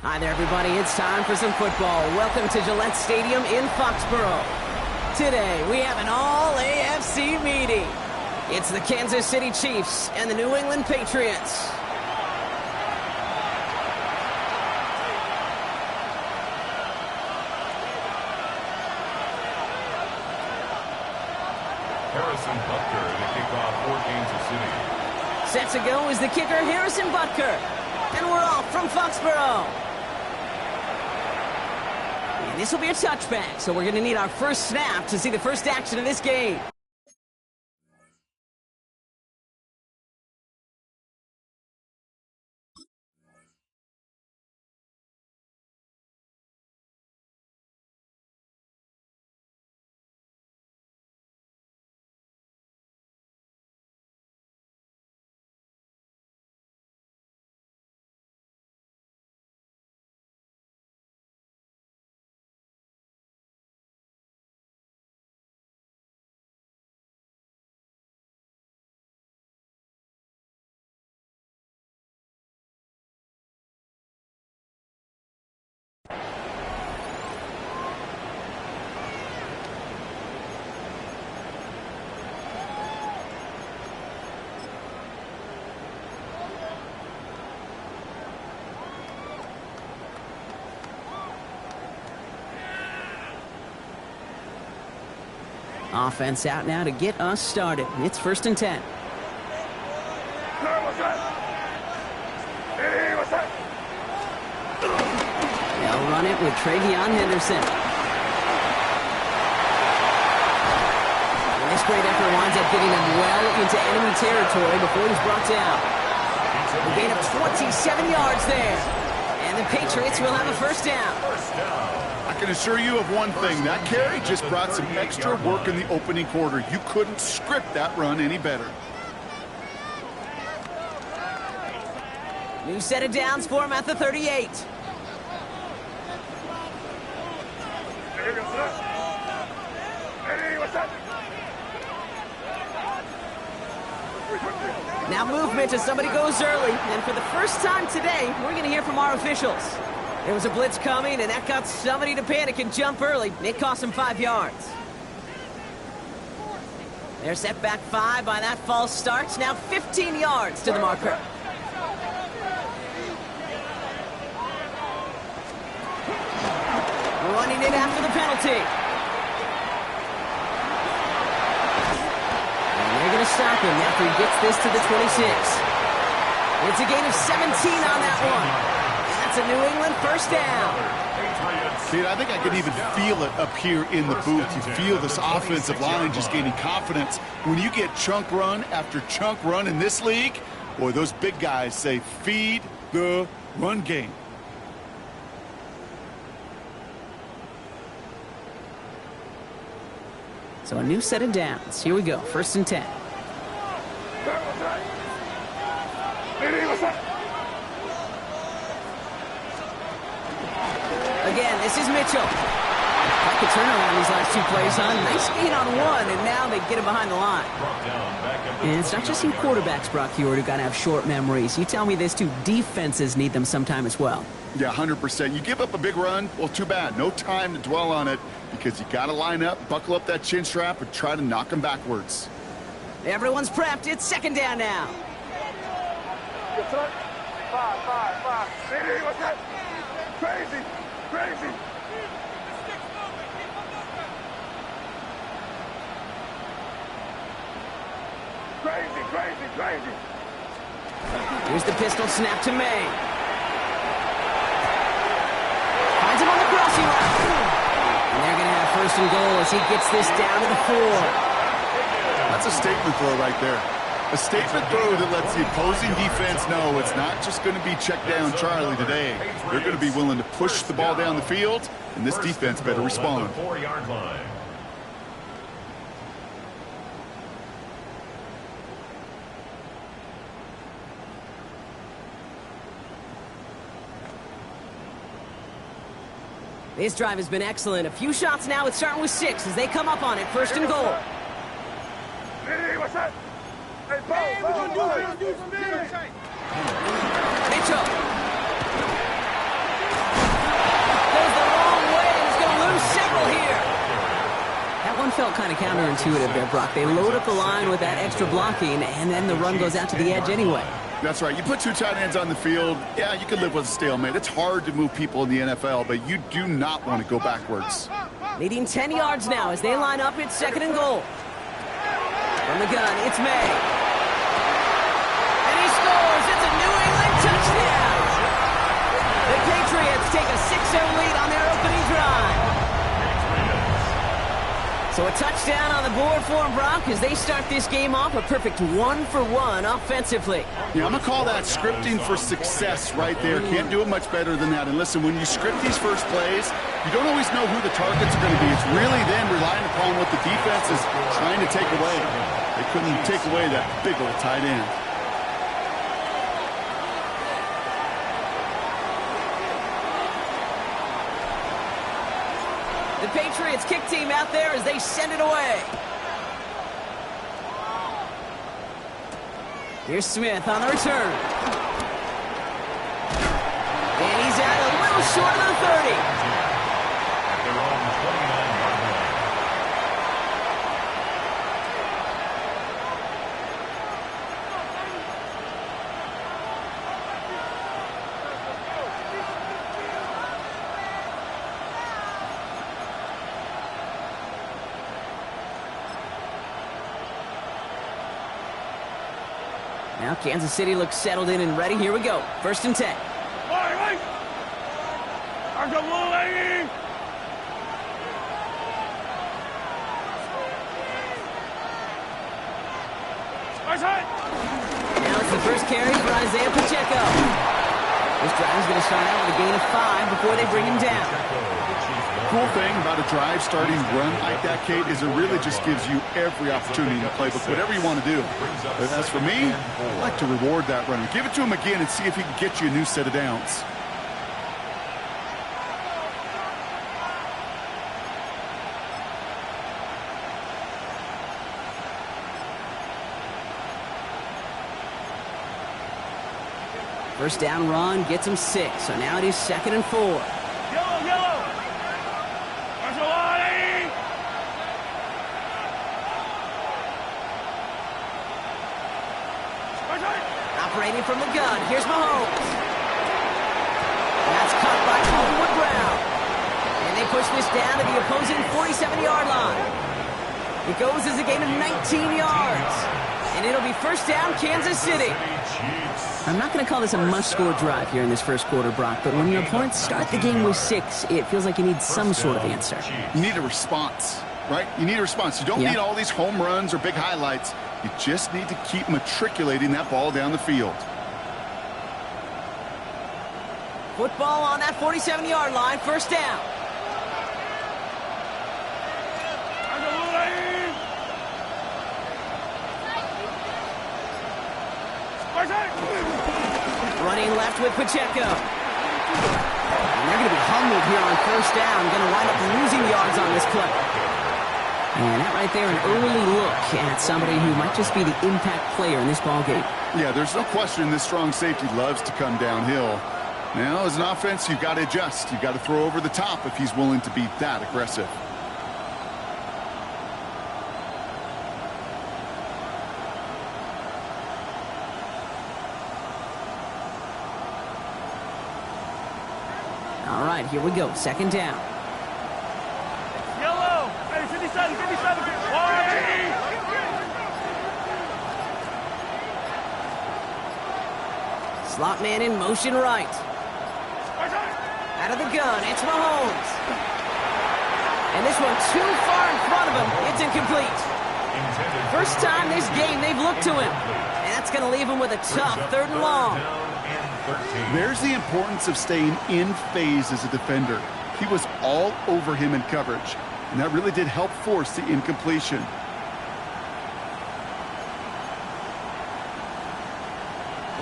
Hi there, everybody. It's time for some football. Welcome to Gillette Stadium in Foxborough. Today, we have an all-AFC meeting. It's the Kansas City Chiefs and the New England Patriots. Harrison Butker to kick off for Kansas City. Set to go is the kicker, Harrison Butker. And we're off from Foxborough. And this will be a touchback, so we're going to need our first snap to see the first action of this game. Offense out now to get us started. It's 1st and 10. They'll run it with Travion Henderson. And this great effort winds up getting them well into enemy territory before he's brought down. A gain of 27 yards there. And the Patriots will have a first down. I can assure you of one thing. That carry just brought some extra work in the opening quarter. You couldn't script that run any better. New set of downs for him at the 38. Now movement as somebody goes early. And for the first time today, we're going to hear from our officials. There was a blitz coming, and that got somebody to panic and jump early. It cost them 5 yards. They're set back 5 by that false start. Now 15 yards to the marker. Running it after the penalty. And they're going to stop him after he gets this to the 26. It's a gain of 17 on that one. It's a New England first down. Dude, I think I can even feel it up here in the booth. You feel this offensive line just gaining confidence. When you get chunk run after chunk run in this league, boy, those big guys say, feed the run game. So a new set of downs. Here we go, 1st and 10. Again, this is Mitchell. Quite the turnaround these last 2 plays, huh? Nice gain on one, and now they get him behind the line. And it's not just you quarterbacks, Brock Huard, who got to have short memories. You tell me this too, defenses need them sometime as well. Yeah, 100%. You give up a big run, well, too bad. No time to dwell on it because you got to line up, buckle up that chin strap, and try to knock them backwards. Everyone's prepped. It's 2nd down now. Five. What's that? Crazy. Crazy. Here's the pistol snap to May. Finds him on the crossing route. And they're going to have 1st and goal as he gets this down to the 4. That's a statement throw right there. A statement throw that lets the opposing defense know it's not just going to be check down Charlie today. They're going to be willing to push the ball down the field, and this defense better respond. 4-yard line. This drive has been excellent. A few shots now. It's starting with 6 as they come up on it. 1st and goal. Hey, what's that? Hey, we're going to do this. Mitchell. felt kind of counterintuitive there, Brock. They load up the line with that extra blocking, and then the run goes out to the edge anyway. That's right. You put two tight ends on the field, yeah, you can live with a stalemate. It's hard to move people in the NFL, but you do not want to go backwards. Leading 10 yards now as they line up. It's 2nd and goal. From the gun, it's May. And he scores. It's a New England touchdown. The Patriots take a 6-0 lead on their opening drive. So a touchdown on the board for them, Brock, as they start this game off a perfect 1-for-1 offensively. Yeah, I'm going to call that scripting for success right there. Can't do it much better than that. And listen, when you script these first plays, you don't always know who the targets are going to be. It's really then relying upon what the defense is trying to take away. They couldn't take away that big old tight end. The Patriots kick team out there as they send it away. Here's Smith on the return. And he's out a little short of the 30. They're on the 29-yard line. Now Kansas City looks settled in and ready. Here we go. 1st and 10. Now it's the first carry for Isaiah Pacheco. This drive is going to start out with a gain of 5 before they bring him down. Cool thing about a drive starting run like that, Kate, is it really just gives you every opportunity in the playbook, whatever you want to do. But as for me, I like to reward that runner. Give it to him again and see if he can get you a new set of downs. First down run gets him 6. So now it is 2nd and 4. Yellow! Operating from the gun, here's Mahomes. That's caught by Hollywood Brown. And they push this down to the opposing 47-yard line. It goes as a gain of 19 yards. And it'll be first down, Kansas City. I'm not going to call this a must-score drive here in this first quarter, Brock, but when your opponents start the game with 6, it feels like you need some sort of answer. You need a response, right? You need a response. You don't need all these home runs or big highlights. You just need to keep matriculating that ball down the field. Football on that 47-yard line, first down. Running left with Pacheco. And they're going to be humbled here on first down. Going to wind up losing yards on this play. And that right there, an early look at somebody who might just be the impact player in this ballgame. Yeah, there's no question this strong safety loves to come downhill. Now, as an offense, you've got to adjust. You've got to throw over the top if he's willing to be that aggressive. All right, here we go. 2nd down. Yellow! Hey, 57! Slot man in motion right. Out of the gun, it's Mahomes. And this one too far in front of him. It's incomplete. First time this game they've looked to him. And that's going to leave him with a tough 3rd and long. There's the importance of staying in phase as a defender. He was all over him in coverage, and that really did help force the incompletion.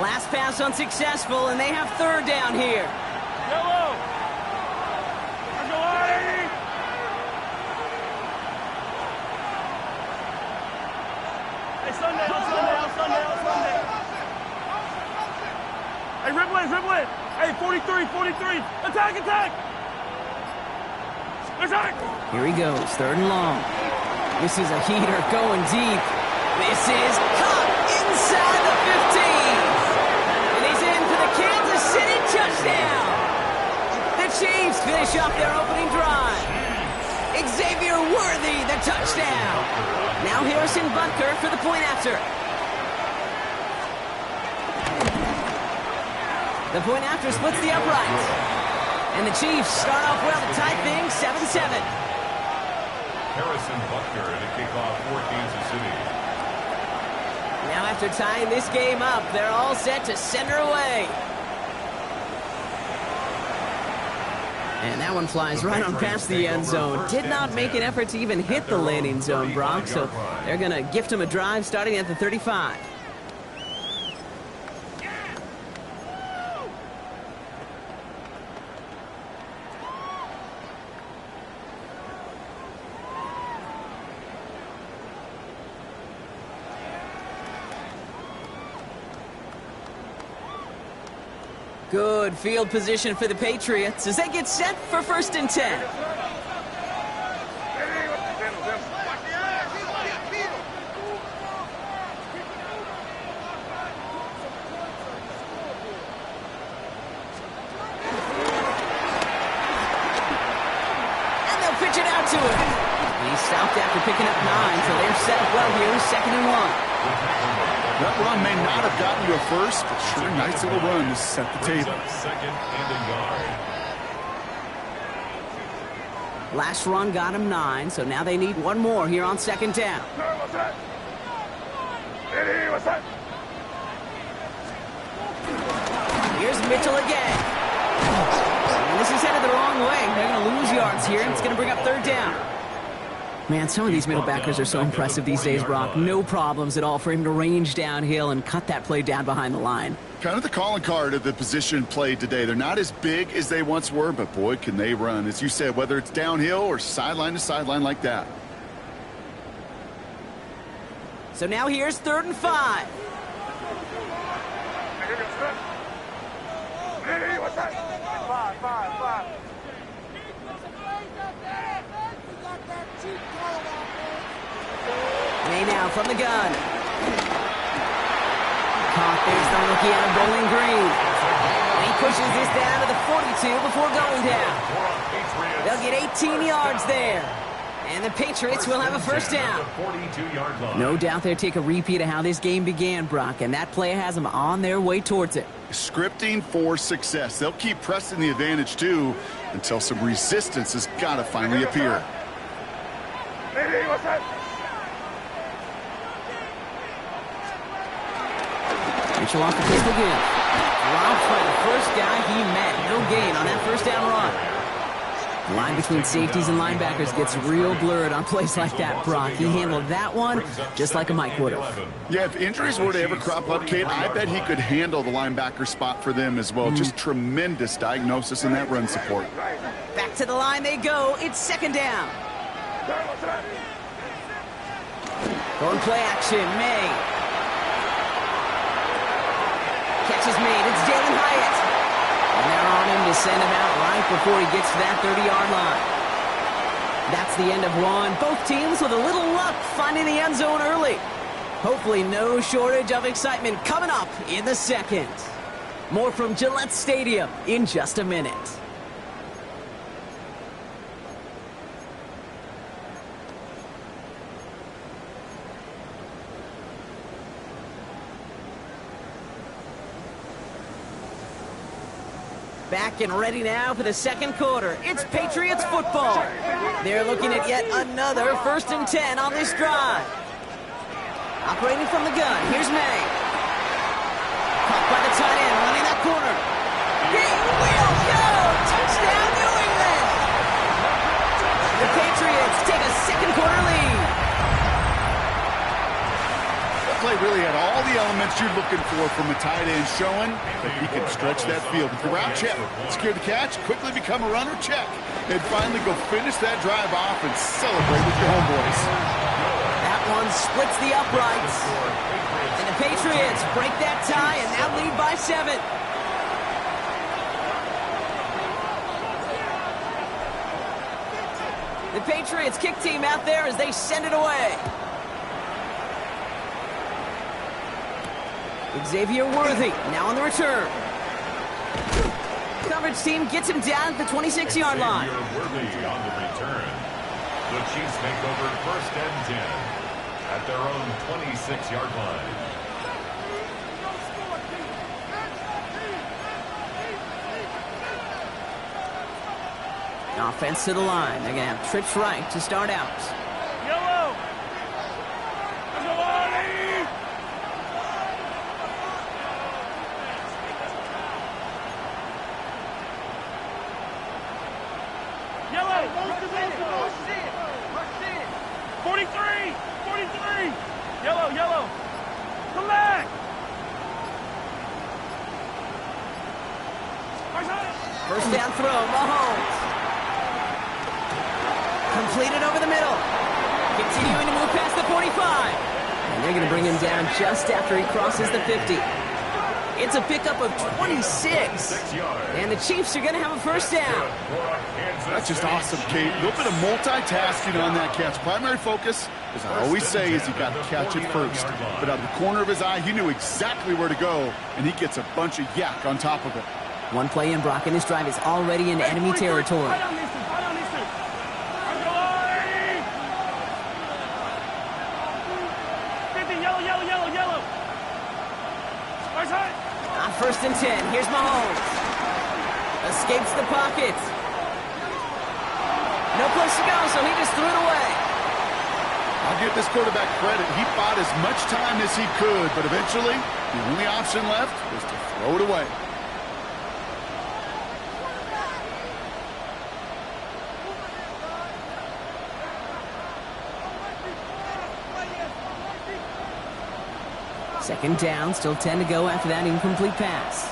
Last pass unsuccessful, and they have 3rd down here. Yellow! Hey, Sunday! Hey, Ripley! Hey, 43! Attack! Here he goes, 3rd and long. This is a heater going deep. This is caught inside the 15. And he's in for the Kansas City touchdown. The Chiefs finish off their opening drive. Xavier Worthy, the touchdown. Now Harrison Butker for the point after. The point after splits the uprights. And the Chiefs start off well to tie things 7-7. Harrison Butker to kick off for Kansas City. Now after tying this game up, they're all set to send her away. And that one flies right on past the end zone. Did not make an effort to even hit the landing zone, Brock. So they're going to gift him a drive starting at the 35. Good field position for the Patriots as they get set for 1st and 10. And they'll pitch it out to him. He stopped after picking up 9, so they're set up well here, 2nd and 1. That run may not have gotten you a first, but sure, nice little run to set the table. Second and a yard. Last run got him 9, so now they need one more here on 2nd down. Here's Mitchell again. And this is headed the wrong way. They're going to lose yards here, and it's going to bring up 3rd down. Man, some of these middle backers are so impressive these days, Brock. No problems at all for him to range downhill and cut that play down behind the line. Kind of the calling card of the position played today. They're not as big as they once were, but boy, can they run. As you said, whether it's downhill or sideline to sideline like that. So now here's 3rd and 5. May now from the gun. Caught there's the rookie out of Bowling Green. And he pushes this down to the 42 before going down. They'll get 18 yards there. And the Patriots will have a 1st down. No doubt they'll take a repeat of how this game began, Brock, and that play has them on their way towards it. Scripting for success. They'll keep pressing the advantage, too, until some resistance has got to finally appear. Mitchell off the pistol again. Dropped by the first guy he met. No gain on that 1st down run. The line between safeties and linebackers gets real blurred on plays like that, Brock. He handled that one just like a Mike would have. Yeah, if injuries were to ever crop up, Kate, I bet he could handle the linebacker spot for them as well. Just tremendous diagnosis in that run support. Back to the line they go. It's 2nd down. Going play action. May. Catch is made. It's Jalen Hyatt. And they're on him to send him out right before he gets to that 30-yard line. That's the end of one. Both teams with a little luck finding the end zone early. Hopefully no shortage of excitement coming up in the 2nd. More from Gillette Stadium in just a minute. Back and ready now for the 2nd quarter. It's Patriots football. They're looking at yet another 1st and 10 on this drive. Operating from the gun, here's May. Caught by the tight end, running that corner. He will go! Touchdown, New England! The Patriots take a 2nd quarter lead. Play really had all the elements you're looking for from a tight end, showing that he can stretch that field. With the route, check. Secure the catch, quickly become a runner, check. And finally go finish that drive off and celebrate with your homeboys. That one splits the uprights. And the Patriots break that tie and now lead by 7. The Patriots kick team out there as they send it away. Xavier Worthy now on the return. Coverage team gets him down at the 26-yard line. Xavier Worthy on the return. The Chiefs make over 1st and 10 at their own 26-yard line. Offense to the line. They're going to have trips right to start out. Yellow. Yellow. 43. 43. Yellow. Come back. First down throw, Mahomes. Completed over the middle. Continuing to move past the 45. And they're going to bring him down just after he crosses the 50. It's a pickup of 26. And the Chiefs are going to have a first down. That's just awesome, Kate. A little bit of multitasking on that catch. Primary focus, as I always say, is you got to catch it first. But out of the corner of his eye, he knew exactly where to go, and he gets a bunch of yak on top of it. One play in, Brock, and this drive is already in enemy territory. Yellow. On 1st and 10, here's Mahomes. Escapes the pocket. No place to go, so he just threw it away. I'll give this quarterback credit. He bought as much time as he could, but eventually, the only option left was to throw it away. Second down, still 10 to go after that incomplete pass.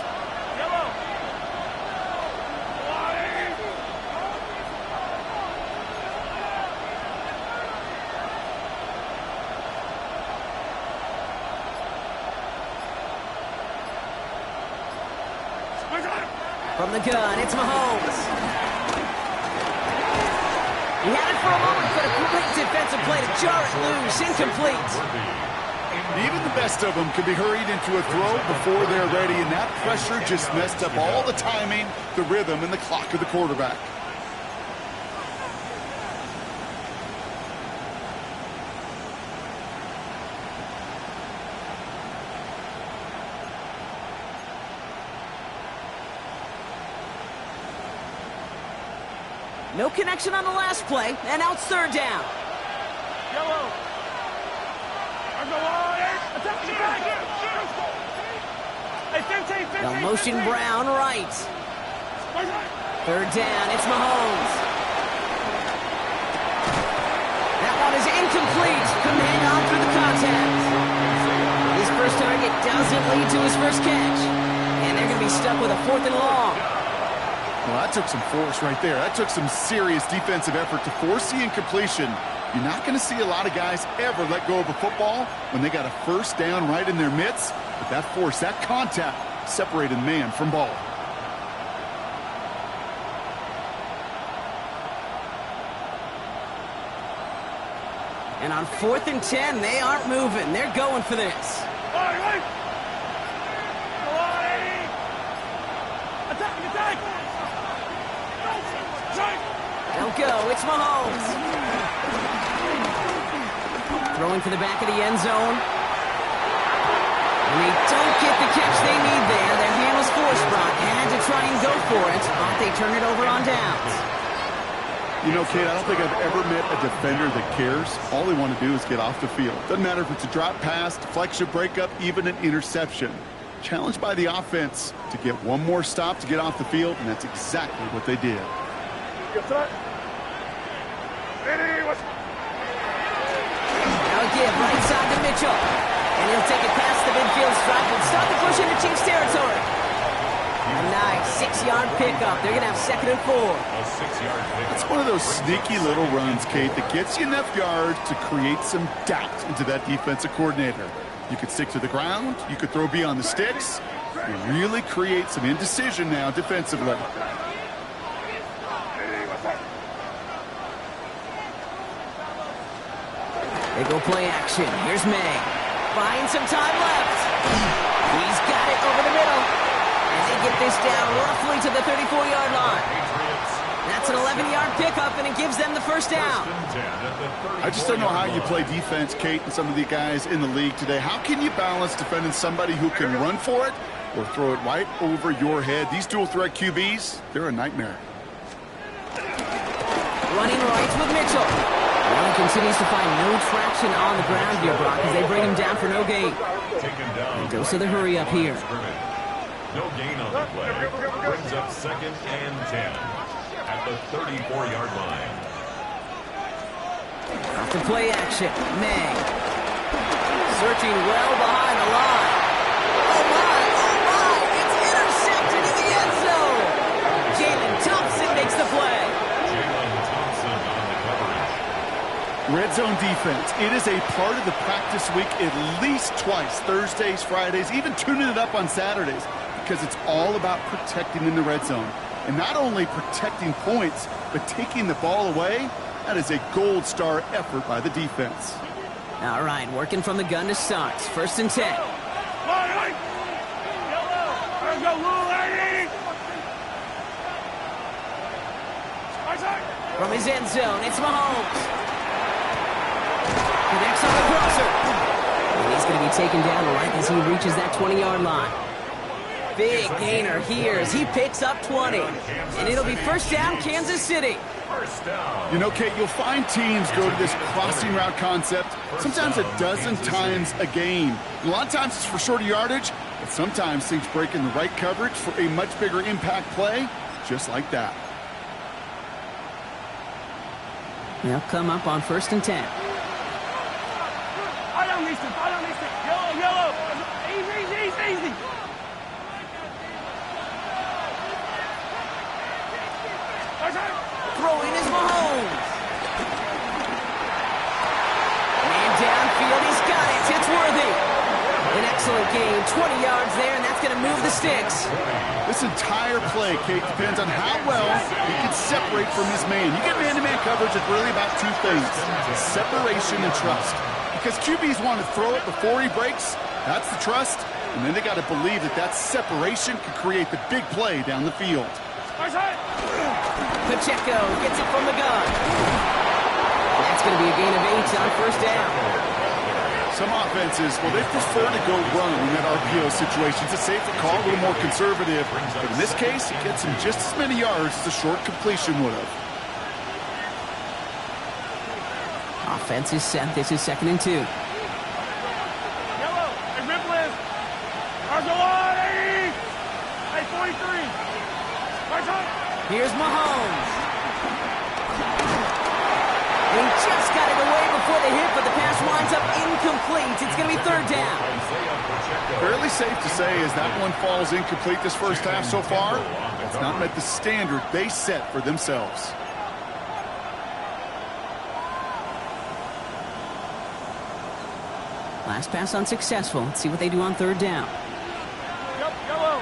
From the gun, it's Mahomes. He had it for a moment, but a complete defensive play to jar it loose. Incomplete. Even the best of them can be hurried into a throw before they're ready, and that pressure just messed up all the timing, the rhythm, and the clock of the quarterback. No connection on the last play, and now it's 3rd down. Yellow. They'll motion Brown right. 3rd down, it's Mahomes. That one is incomplete. Couldn't hang on through the contact. His first target doesn't lead to his first catch. And they're going to be stuck with a 4th and long. Well, that took some force right there. That took some serious defensive effort to force the incompletion. You're not going to see a lot of guys ever let go of a football when they got a first down right in their midst. But that force, that contact, separated man from ball. And on 4th and 10, they aren't moving. They're going for this. They'll go. It's Mahomes. Throwing to the back of the end zone. And they don't get the catch they need there. Their hand was forced, Brock. Had to try and go for it, but they turn it over on downs. You know, Kate, I don't think I've ever met a defender that cares. All they want to do is get off the field. Doesn't matter if it's a drop pass, deflection, breakup, even an interception. Challenged by the offense to get one more stop to get off the field, and that's exactly what they did. Now again, right side to Mitchell. And he'll take it past the midfield stripe and start the push into Chiefs territory. A nice 6-yard pickup. They're going to have 2nd and 4. A 6-yard pickup. It's one of those sneaky little runs, Kate, that gets you enough yards to create some doubt into that defensive coordinator. You could stick to the ground. You could throw beyond the sticks. You really create some indecision now defensively. They go play action. Here's May. Finds some time left. He's got it over the middle. And they get this down roughly to the 34-yard line. That's an 11-yard pickup, and it gives them the first down. I just don't know how you play defense, Kate, and some of the guys in the league today. How can you balance defending somebody who can run for it or throw it right over your head? These dual-threat QBs, they're a nightmare. Running right with Mitchell. Well, he continues to find no traction on the ground here, Brock, as they bring him down for no gain. And dose of the hurry up here. No gain on the play. Brings up 2nd and 10 at the 34-yard line. Off to play action. May. Searching well behind the line. Oh, my. It's intercepted in the end zone. Jalen Thompson makes the play. Jalen Thompson on the coverage. Red zone defense. It is a part of the practice week at least twice, Thursdays, Fridays, even tuning it up on Saturdays, because it's all about protecting in the red zone. And not only protecting points, but taking the ball away. That is a gold star effort by the defense. All right, working from the gun to start. 1st and 10. From his end zone, it's Mahomes. Connects on the crosser. And he's going to be taken down right as he reaches that 20-yard line. Big gainer here as he picks up 20. And it'll be first down, Kansas City. First down. You know, Kate, you'll find teams go to this crossing route concept sometimes a dozen times a game. A lot of times it's for shorter yardage, but sometimes things break in the right coverage for a much bigger impact play, just like that. They'll come up on 1st and 10. Yellow. Easy. Throwing is Mahomes. Man downfield, he's got it. It's Worthy. An excellent gain, 20 yards there, and that's going to move the sticks. This entire play, Kate, depends on how well he can separate from his man. You get man-to-man coverage, it's really about two things: separation and trust. Because QBs want to throw it before he breaks, that's the trust, and then they got to believe that that separation can create the big play down the field. Pacheco gets it from the gun. That's going to be a gain of 8 on 1st down. Some offenses, well, they prefer to go run in that RPO situation. It's a safer call, a little more conservative. But in this case, it gets him just as many yards as a short completion would have. Offense is set. This is 2nd and 2. Yellow. Hey, Ripley. Arzola, 80. Hey, 43. Here's Mahomes. He just got it away before the hit, but the pass winds up incomplete. It's going to be 3rd down. Fairly safe to say as that one falls incomplete this first half so far, it's not met the standard they set for themselves. Last pass unsuccessful. Let's see what they do on 3rd down. Yellow.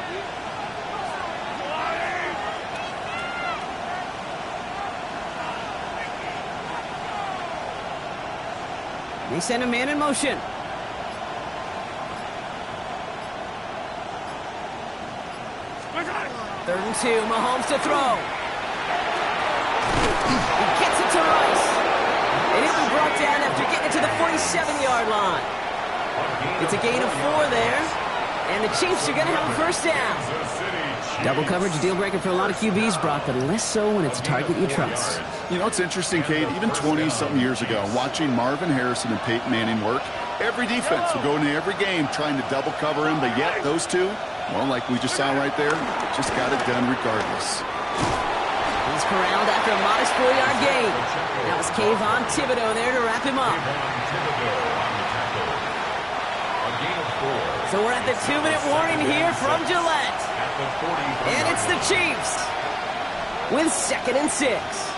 They send a man in motion. Third and 2, Mahomes to throw. He gets it to Rice. And he'll be brought down after getting it to the 47-yard line. It's a gain of 4 there. And the Chiefs are going to have a first down. Double coverage, a deal breaker for a lot of QBs, Brock, but less so when it's a target you trust. You know, it's interesting, Kate, even 20-something years ago, watching Marvin Harrison and Peyton Manning work, every defense would go into every game trying to double cover him, but yet those two, well, like we just saw right there, just got it done regardless. He's corralled after a modest 4-yard gain. That was Kayvon Thibodeau there to wrap him up. So we're at the 2-minute warning here from Gillette. And it's the Chiefs with 2nd and 6.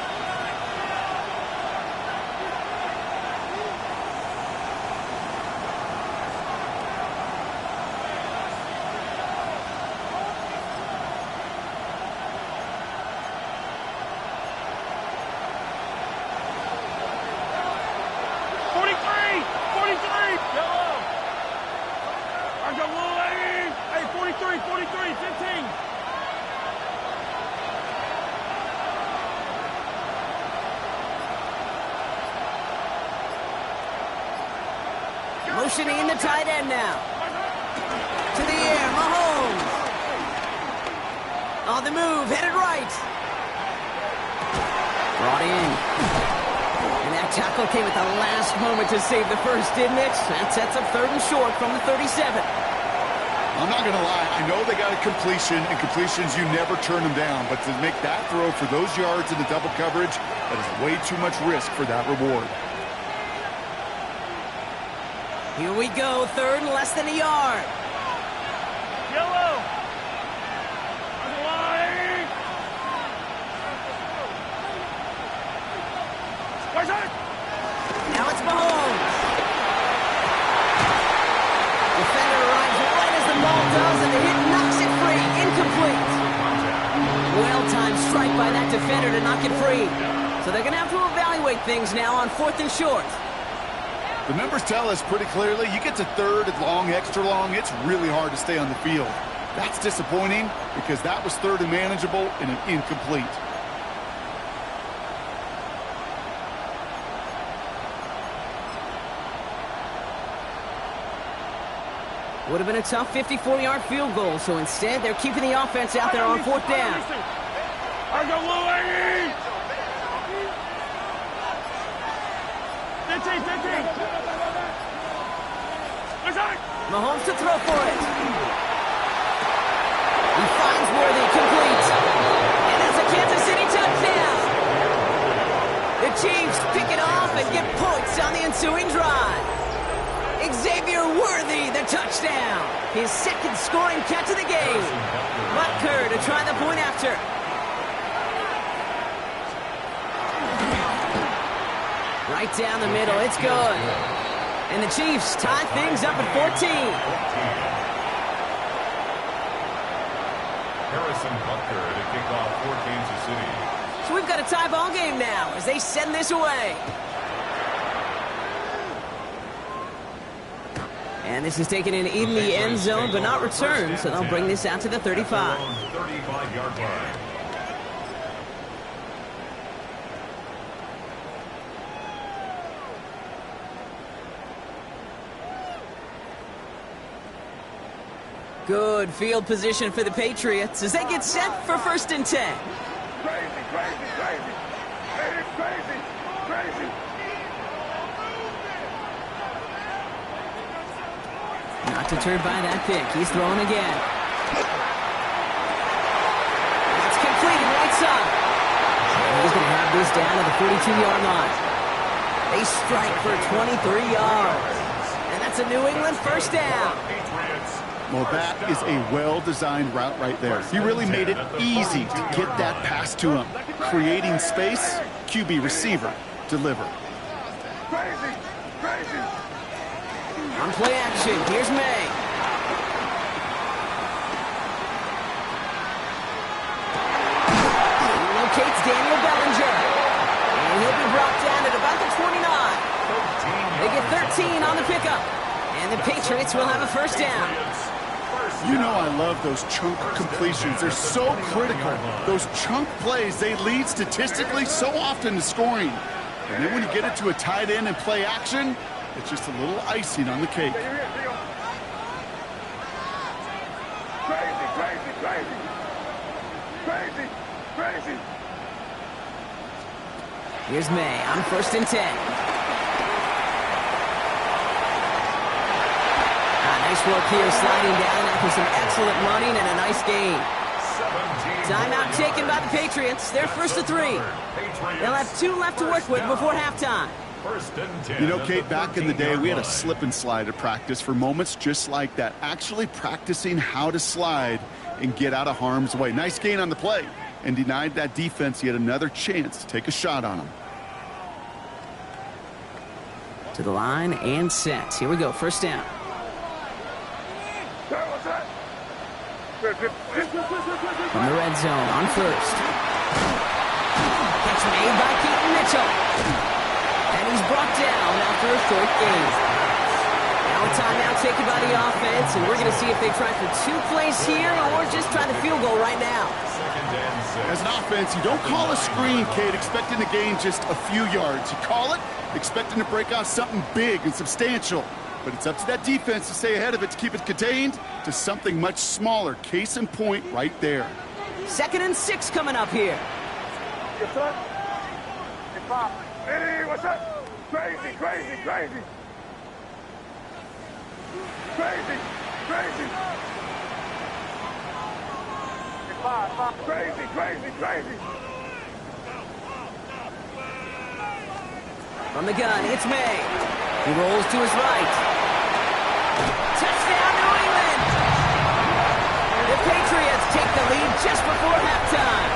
43, 15. Motioning in the tight end now. To the air, Mahomes. On the move, headed right. Brought in. And that tackle came at the last moment to save the first, didn't it? That sets up 3rd and short from the 37. I'm not going to lie. I know they got a completion, and completions, you never turn them down. But to make that throw for those yards in the double coverage, that is way too much risk for that reward. Here we go, 3rd and less than a yard. Yellow. Underline. Where's it? Now it's Mahomes. Defender arrives right as the ball does, and the hit knocks it free. Incomplete. Well-timed strike by that defender to knock it free. So they're going to have to evaluate things now on 4th and short. The numbers tell us pretty clearly, you get to 3rd and long, extra long, it's really hard to stay on the field. That's disappointing because that was 3rd and manageable and an incomplete. Would have been a tough 54-yard field goal, so instead they're keeping the offense out there on 4th down. I go Louis! 15, 15. Mahomes to throw for it. He finds Worthy, complete. And that's a Kansas City touchdown. The Chiefs pick it off and get points on the ensuing drive. Xavier Worthy, the touchdown. His 2nd scoring catch of the game. Butker to try the point after. Right down the middle, it's good. And the Chiefs tie things up at 14. Harrison Butker to kick off for Kansas City. So we've got a tie ball game now as they send this away. And this is taken in the end zone, but not returned, so they'll bring this out to the 35. 35-yard line. Good field position for the Patriots as they get set for 1st and 10. Crazy, crazy, crazy. It's crazy, crazy. Not deterred by that pick. He's throwing again. It's completed right side. He's going to have this down to the 42-yard line. They strike for 23 yards. And that's a New England 1st down. Well, that is a well-designed route right there. He really made it easy to get that pass to him. Creating space, QB receiver, deliver. Crazy, crazy. On play action, here's May. He locates Daniel Bellinger. And he'll be brought down at about the 29. They get 13 on the pickup. And the Patriots will have a 1st down. You know I love those chunk completions. They're so critical. Those chunk plays, they lead statistically so often to scoring. And then when you get it to a tight end and play action, it's just a little icing on the cake. Crazy, crazy, crazy. Crazy, crazy. Here's May on 1st and 10. Nice work here, sliding down after some excellent running and a nice gain. Timeout taken by the Patriots. They're 1st to 3. They'll have 2 left to work with before halftime. You know, Kate, back in the day, we had a slip and slide at practice for moments just like that. Actually practicing how to slide and get out of harm's way. Nice gain on the play and denied that defense yet another chance to take a shot on him. To the line and set. Here we go, 1st down. From From the red zone on 1st. Catch made by Keaton Mitchell. And he's brought down after a short gain. Now a timeout taken by the offense Patriots, and we're going to see if they try for 2 plays here or just try the field goal right now. Second and 6. As an offense, you don't call a screen, Kate, expecting to gain just a few yards. You call it expecting to break out something big and substantial. But it's up to that defense to stay ahead of it, to keep it contained to something much smaller. Case in point right there. 2nd and 6 coming up here. Yes, sir. Hey, Pop. Hey, what's up? Crazy, crazy, crazy. Crazy, crazy. Hey, Pop. Crazy, crazy, crazy. From the gun, it's May. He rolls to his right. Touchdown, New England! The Patriots take the lead just before halftime.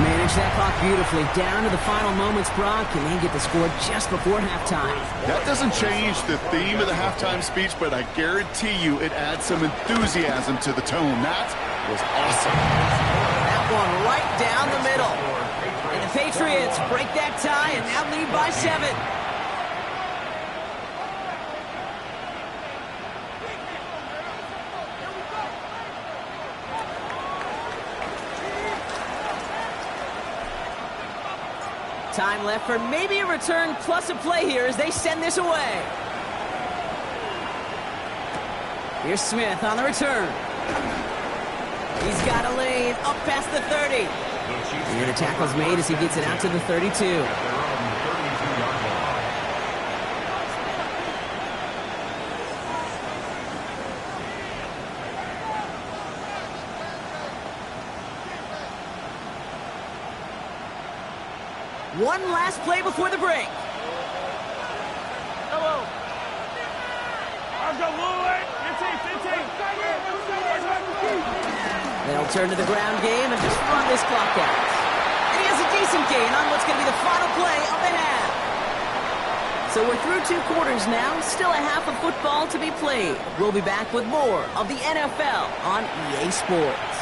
Manage that clock beautifully. Down to the final moments, Brock, and they get the score just before halftime. That doesn't change the theme of the halftime speech, but I guarantee you it adds some enthusiasm to the tone. That was awesome. That one right down the middle. And the Patriots break that tie and now lead by 7. Time left for maybe a return plus a play here as they send this away. Here's Smith on the return. He's got a lane up past the 30. And the tackle's made as he gets it out to the 32. At their own 32-yard line. One last play before the break. Hello. I've got 15. They'll turn to the ground game and just run this clock out. And he has a decent gain on what's going to be the final play of the half. So we're through 2 quarters now, still a half of football to be played. We'll be back with more of the NFL on EA Sports.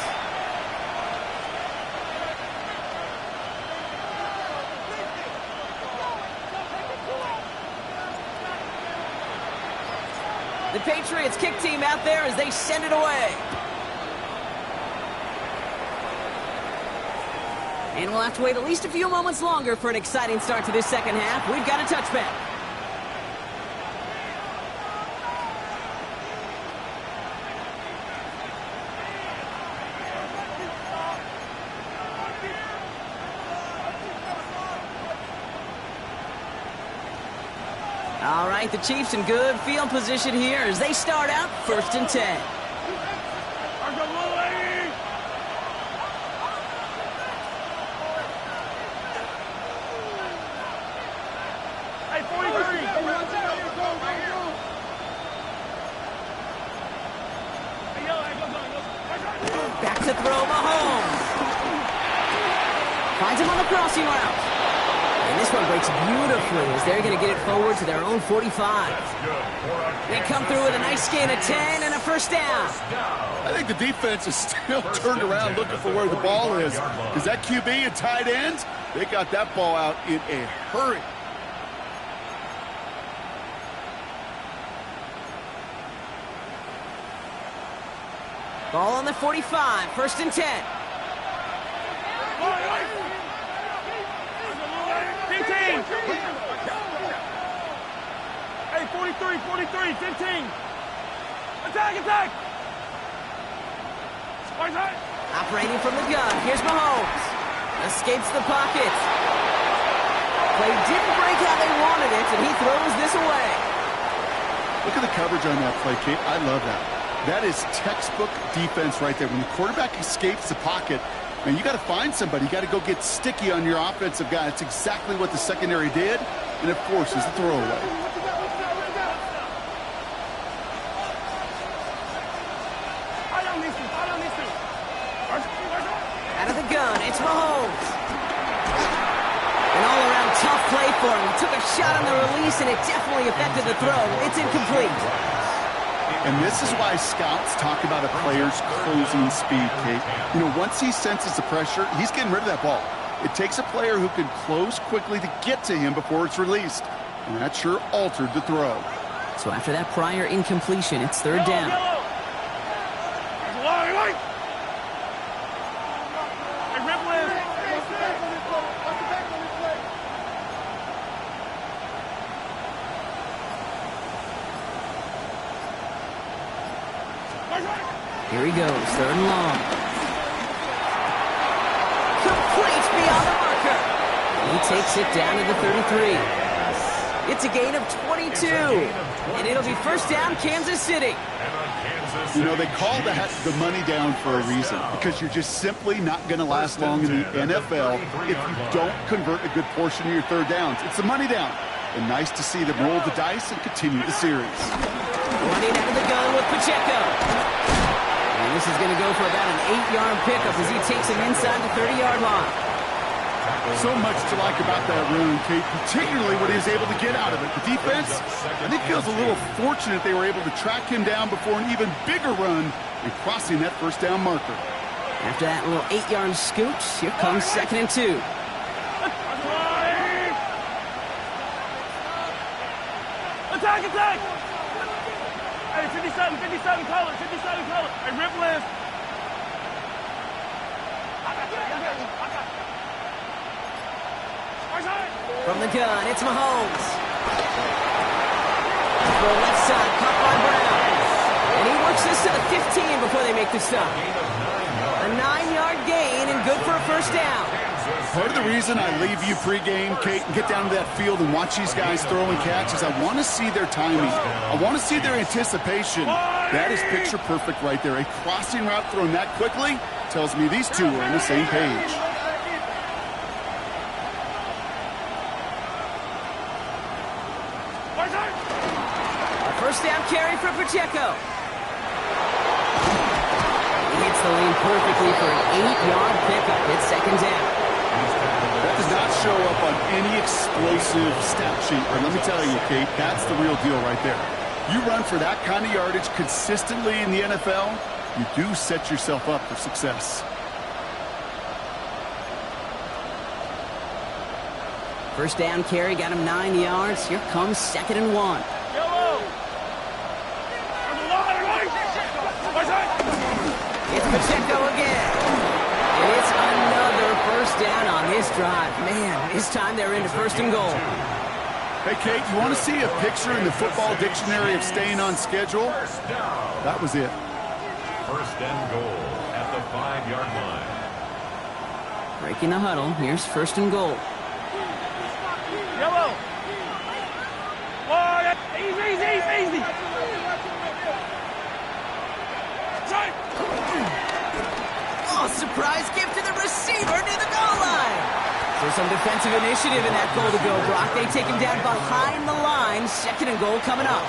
The Patriots kick team out there as they send it away. And we'll have to wait at least a few moments longer for an exciting start to this second half. We've got a touchback. All right, the Chiefs in good field position here as they start out 1st and 10. Hey, 43. Back to throw, Mahomes. Finds him on the crossing route. And this one breaks beautifully as they're going to get it forward to their own 45. They come through with a nice gain of 10 and a first down. I think the defense is still turned around looking for where the ball is. Because that QB and tight ends, they got that ball out in a hurry. Ball on the 45, 1st and 10. Hey, 43, 15. Attack! Operating from the gun, here's Mahomes. Escapes the pocket. Play didn't break how they wanted it, and he throws this away. Look at the coverage on that play, Kate. I love that. That is textbook defense right there. When the quarterback escapes the pocket, man, you got to find somebody. You got to go get sticky on your offensive guy. It's exactly what the secondary did, and of course, is the throwaway. Out of the gun, it's Mahomes. An all-around tough play for him. He took a shot on the release, and it definitely affected the throw. It's incomplete. And this is why scouts talk about a player's closing speed, Kate. You know, once he senses the pressure, he's getting rid of that ball. It takes a player who can close quickly to get to him before it's released. And that sure altered the throw. So after that prior incompletion, it's third down. Here he goes, third and long. Complete beyond the marker. He takes it down to the 33. It's a gain of 22. And it'll be first down, Kansas City. You know, they call that the money down for a reason, because you're just simply not going to last long in the NFL if you don't convert a good portion of your third downs. It's the money down. And nice to see them roll the dice and continue the series. Running out of the gun with Pacheco. And this is going to go for about an 8-yard pickup as he takes him inside the 30-yard line. So much to like about that run, Kate, particularly what he was able to get out of it. The defense, I think, feels a little fortunate they were able to track him down before an even bigger run and crossing that first down marker. After that little 8-yard scoot, here comes 2nd and 2. Attack, attack! Hey, 57 color, 57 color. Hey, rip list. From the gun, it's Mahomes. For the left side, caught by Brown. And he works this to the 15 before they make the stop. A 9-yard gain and good for a first down. Part of the reason I leave you pregame, Kate, and get down to that field and watch these guys throw and catch is I want to see their timing. I want to see their anticipation. That is picture perfect right there. A crossing route thrown that quickly tells me these two are on the same page. A first down carry for Pacheco. He hits the lane perfectly for an 8-yard pickup. It's second down. That does not show up on any explosive stat sheet, but let me tell you, Kate, that's the real deal right there. You run for that kind of yardage consistently in the NFL, you do set yourself up for success. First down carry, got him 9 yards. Here comes 2nd and 1. It's Pacheco again. And it's another first down on this drive. Man, this time they're into 1st and goal. Hey, Kate, you want to see a picture in the football dictionary of staying on schedule? That was it. 1st and goal at the 5-yard line. Breaking the huddle. Here's 1st and goal. Yellow. Oh, easy. Oh, surprise gift to the receiver near the goal line. So some defensive initiative in that goal to go, Brock. They take him down behind the line. 2nd and goal coming up.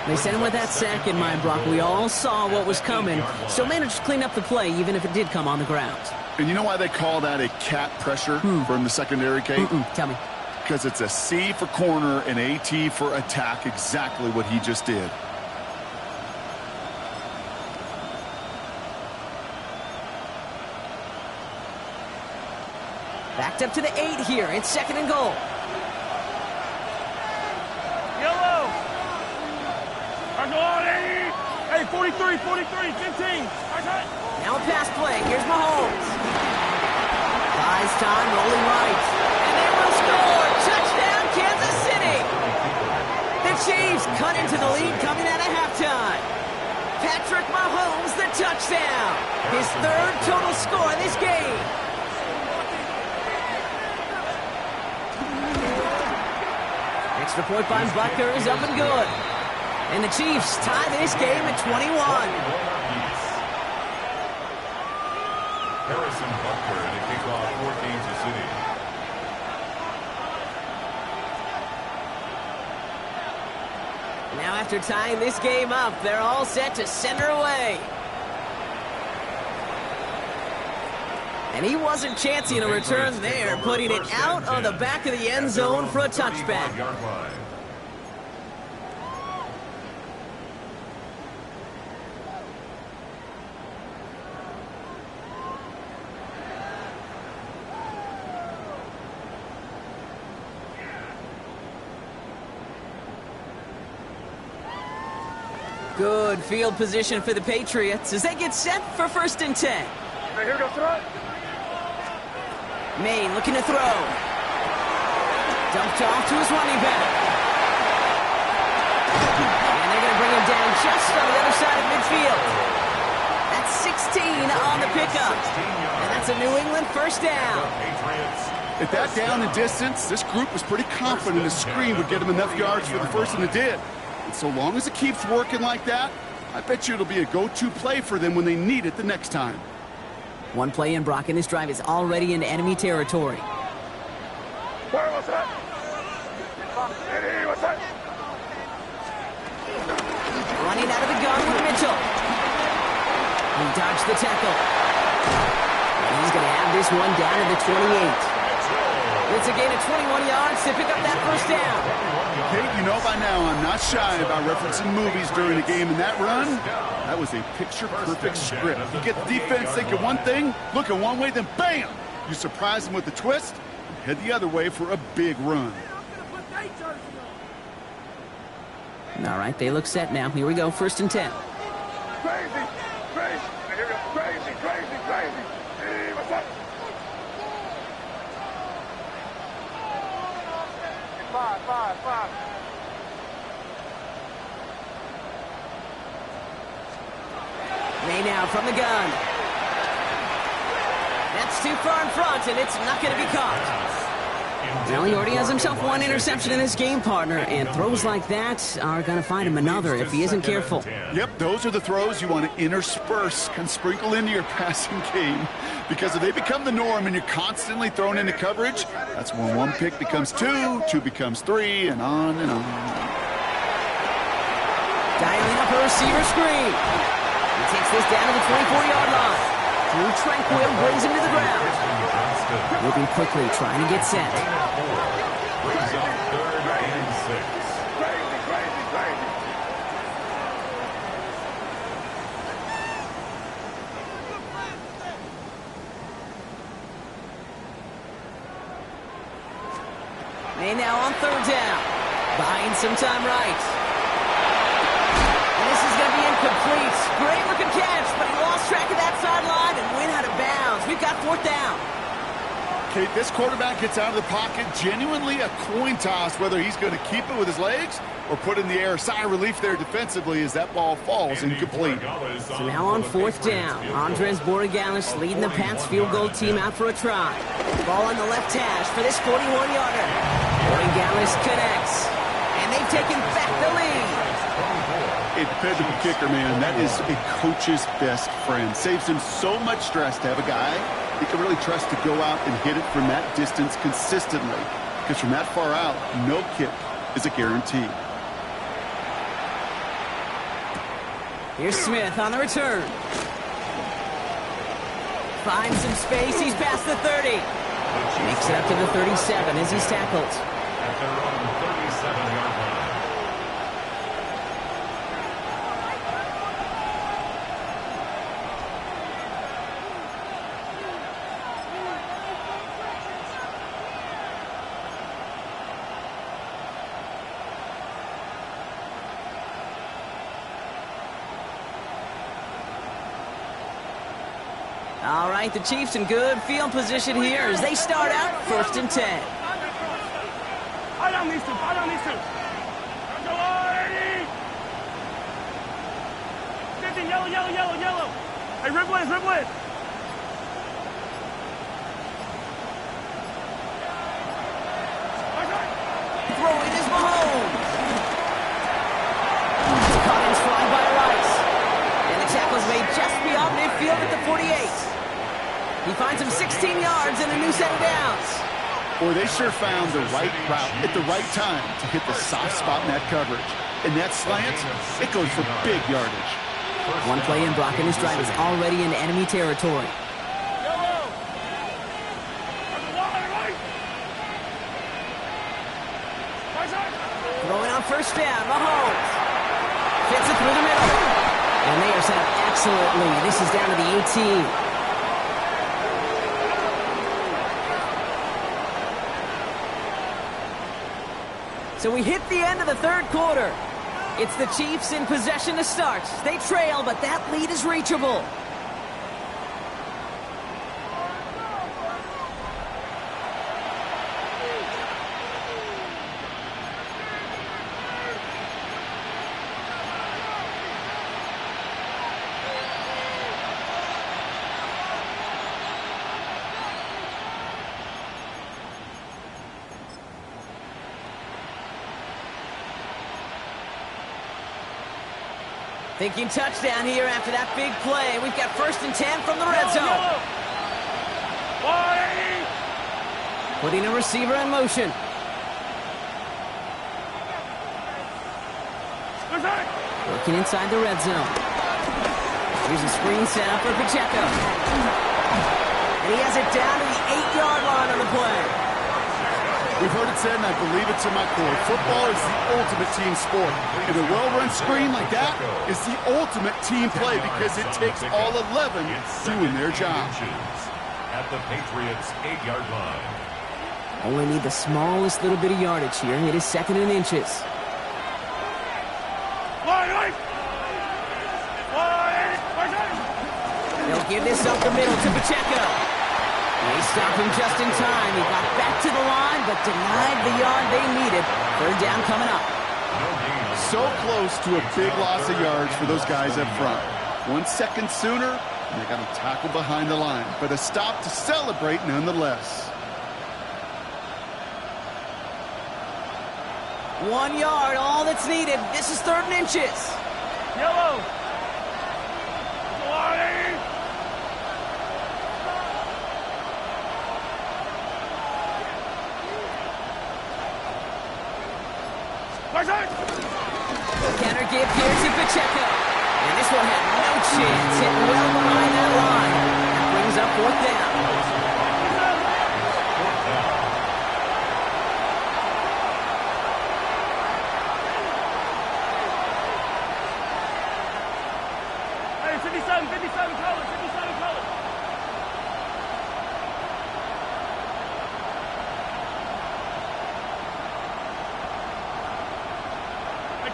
They sent him with that sack in mind, Brock. We all saw what was coming. Still managed to clean up the play, even if it did come on the ground. And you know why they call that a cat pressure from the secondary, Kate? Tell me. Because it's a C for corner and a T for attack, exactly what he just did. Backed up to the 8 here. It's 2nd and goal. Yellow. Hey, 43, 15. Now a pass play. Here's Mahomes. Buys time, rolling right. And they will score. Touchdown, Kansas City. The Chiefs cut into the lead coming out of halftime. Patrick Mahomes, the touchdown. His 3rd total score in this game. Extra point by Butker is up and good. And the Chiefs tie this game at 21. Harrison Butker to kick off for Kansas City. Now after tying this game up, they're all set to send her away. And he wasn't chancing a return there, putting it out of the back of the end zone for a touchback. Good field position for the Patriots as they get set for 1st and 10. Hey, here we go, throw it. Maine looking to throw. Dumped off to his running back. And they're going to bring him down just on the other side of midfield. That's 16 on the pickup. And that's a New England 1st down. At that down and distance, this group was pretty confident the screen would get them enough yards for the first, and it did. And so long as it keeps working like that, I bet you it'll be a go-to play for them when they need it the next time. One play in, Brock, and this drive is already in enemy territory. Where was that? Eddie, what's that? Running out of the gun with Mitchell. He dodged the tackle. And he's going to have this one down to the 28. It's a gain of 21 yards to pick up that 1st down. Kate, you know by now I'm not shy about referencing movies during the game, and that run, that was a picture-perfect script. You get the defense thinking one thing, looking one way, then bam! You surprise them with a twist, and head the other way for a big run. All right, they look set now. Here we go, 1st and 10. Crazy, crazy. Hey, here we go, crazy, crazy, crazy. Hey, what's that? 5. May now from the gun. That's too far in front, and it's not going to be caught. Well, he already has himself one interception in this game, partner, and throws like that are going to find him another if he isn't careful. Yep, those are the throws you want to intersperse, can sprinkle into your passing game. Because if they become the norm and you're constantly thrown into coverage, that's when one pick becomes two becomes three, and on and on. Dialing up a receiver screen. He takes this down to the 24-yard line. Drew Tranquill brings him to the ground. Moving quickly, trying to get set. Brings up 3rd and 6. Crazy, crazy, crazy. May now on 3rd down. Buying some time right. And this is going to be incomplete. Great looking catch, but he lost track of that sideline and went out of bounds. We've got 4th down. Kate, this quarterback gets out of the pocket, genuinely a coin toss whether he's going to keep it with his legs or put in the air. Sigh of relief there defensively as that ball falls incomplete. So now on 4th down, Andres Borregales leading the Pats field goal team out for a try. Ball on the left hash for this 41-yarder. Borregales connects, and they've taken back the lead. A dependable kicker, man. That is a coach's best friend. Saves him so much stress to have a guy he can really trust to go out and hit it from that distance consistently. Because from that far out, no kick is a guarantee. Here's Smith on the return. Finds some space. He's past the 30. Makes it up to the 37 as he's tackled. At their own 37-yard line. All right, the Chiefs in good field position here as they start out 1st and 10. I down these two. Go on, Eddie. 50, yellow. Hey, rib blitz. Throwing is Mahomes. It's caught in stride by Rice. And the tackle's made just beyond midfield at the 48. He finds him 16 yards and a new set of downs. Boy, they sure found the right route at the right time to hit the soft spot in that coverage. And that slant, it goes for big yardage. One play in, Brock, and this drive is already in enemy territory. Throwing on 1st down, Mahomes. Fits it through the middle. And they are set up excellently. This is down to the 18. So we hit the end of the 3rd quarter. It's the Chiefs in possession to start. They trail, but that lead is reachable. Thinking touchdown here after that big play. We've got 1st and 10 from the red zone. Putting a receiver in motion. Working inside the red zone. Here's a screen set up for Pacheco. And he has it down to the 8-yard line on the play. We've heard it said, and I believe it to my core, football is the ultimate team sport. And a well-run screen like that is the ultimate team play because it takes all 11 doing their job. At the Patriots' 8-yard line. Only need the smallest little bit of yardage here. It is 2nd and inches. They'll give this up the middle to Pacheco. They stopped him just in time. He got back to the line, but denied the yard they needed. 3rd down coming up. So close to a big loss of yards for those guys up front. 1 second sooner, and they got to tackle behind the line. But a stop to celebrate nonetheless. 1 yard, all that's needed. This is 3rd and inches. Yellow. Counter give here to Pacheco. And this one had no chance. Hit well behind that line. That brings up 4th down. Hey, 57 color, 57 color.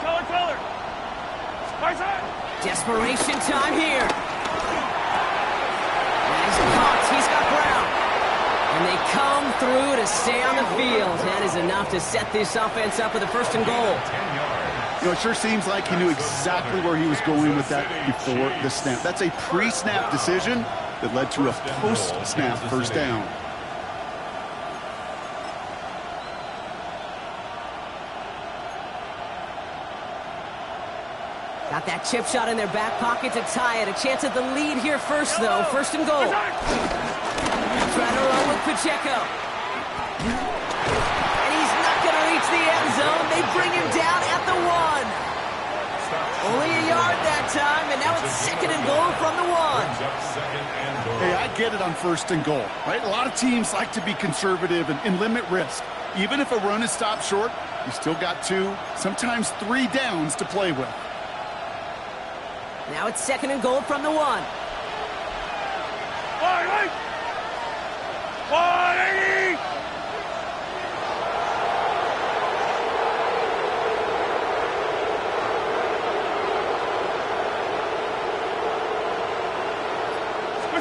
Color. Desperation time here. He's caught. He's got Brown. And they come through to stay on the field. That is enough to set this offense up with a 1st and goal. You know, it sure seems like he knew exactly where he was going with that before the snap. That's a pre-snap decision that led to a post-snap 1st down. Got that chip shot in their back pocket to tie it. A chance at the lead here first, though. 1st and goal. Trying to run with Pacheco. And he's not going to reach the end zone. They bring him down at the 1. Only a yard that time, and now it's 2nd and goal from the 1. Hey, I get it on 1st and goal, right? A lot of teams like to be conservative and limit risk. Even if a run is stopped short, you still got 2, sometimes 3 downs to play with. Now it's 2nd and goal from the 1. Wide.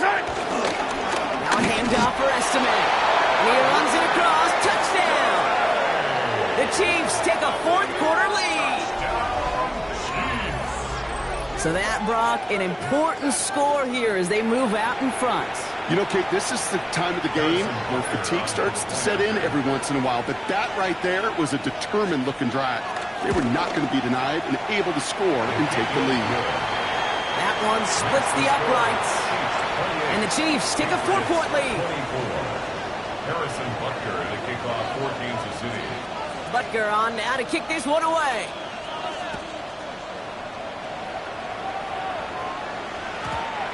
Now a handoff for Estime. He runs it across. Touchdown! The Chiefs take a 4th quarter lead. So that, Brock, an important score here as they move out in front. You know, Kate, this is the time of the game where fatigue starts to set in every once in a while. But that right there was a determined-looking drive. They were not going to be denied and able to score and take the lead. That one splits the uprights. And the Chiefs take a 4-point lead. Harrison Butker to kick off for Kansas City. Butker on now to kick this one away.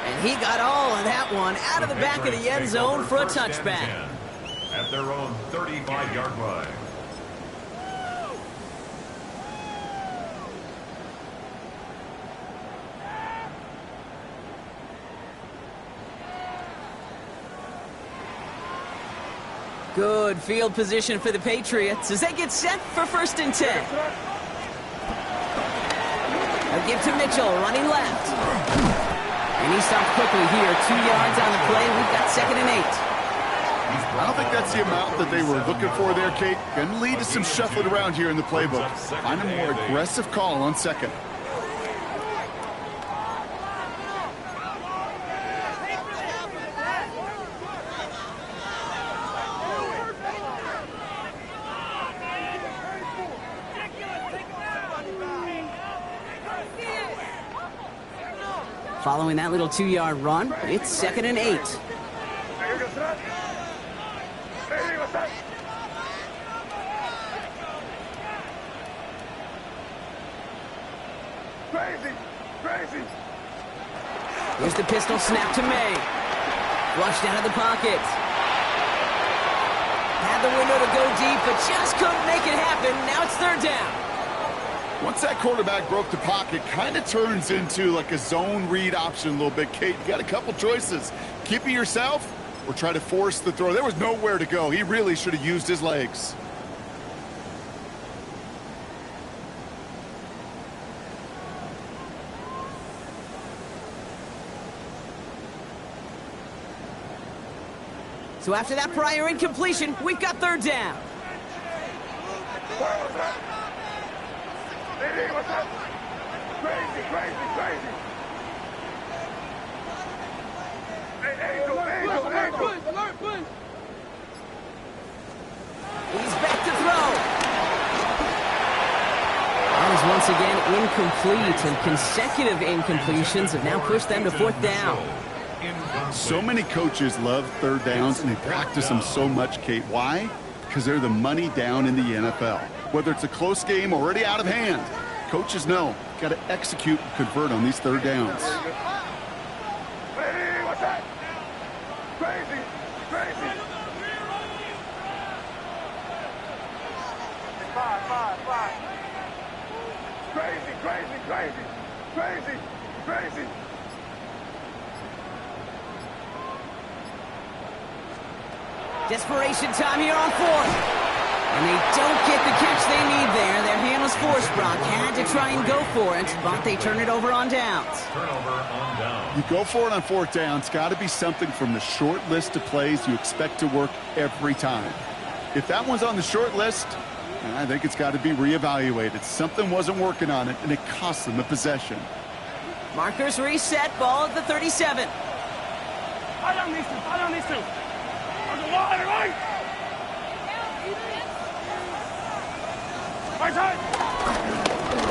And he got all of that one out of the back of the end zone for a touchback. At their own 35-yard line. Good field position for the Patriots as they get set for 1st and 10. They'll give to Mitchell, running left. And he stopped quickly here. 2 yards on the play. We've got 2nd and 8. I don't think that's the amount that they were looking for there, Kate. Going to lead to some shuffling around here in the playbook. Find a more aggressive call on 2nd. Following that little 2-yard run, it's 2nd and 8. Crazy. Here's the pistol snap to May. Flushed out of the pocket. Had the window to go deep, but just couldn't make it happen. Now it's 3rd down. Once that quarterback broke the pocket, kind of turns into like a zone read option a little bit. Kate, you got a couple choices. Keep it yourself or try to force the throw. There was nowhere to go. He really should have used his legs. So after that prior incompletion, we've got 3rd down. What's up? Crazy. Angel. He's back to throw. That is once again incomplete, and consecutive incompletions have now pushed them to 4th down. So many coaches love 3rd downs, and they practice them so much, Kate. Why? Because they're the money down in the NFL. Whether it's a close game already out of hand, coaches know got to execute and convert on these 3rd downs. Hey, what's that? Crazy. Five. Crazy. Desperation time here on 4th. And they don't get the catch they need there. Their hand was forced, Brock. Had to try and go for it, but they turn it over on downs. Turnover on down. You go for it on 4th down. It's got to be something from the short list of plays you expect to work every time. If that one's on the short list, I think it's got to be reevaluated. Something wasn't working on it, and it cost them a possession. Markers reset, ball at the 37. I don't need to. On the line, right?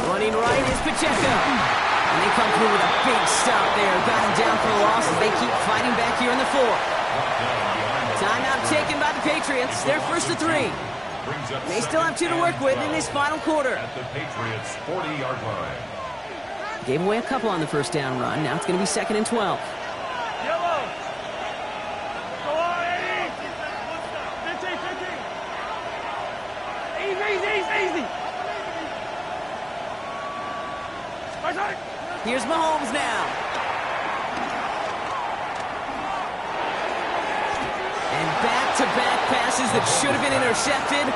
Running right is Pacheco. And they come through with a big stop there. Got him down for a loss as they keep fighting back here in the 4th. Timeout taken by the Patriots. They're 1st to 3. They still have 2 to work with in this final quarter. At the Patriots' 40-yard line. Gave away a couple on the 1st down run. Now it's going to be 2nd and 12. Yellow. Go on, Eddie. 15. Easy. Here's Mahomes now. And back-to-back passes that should have been intercepted.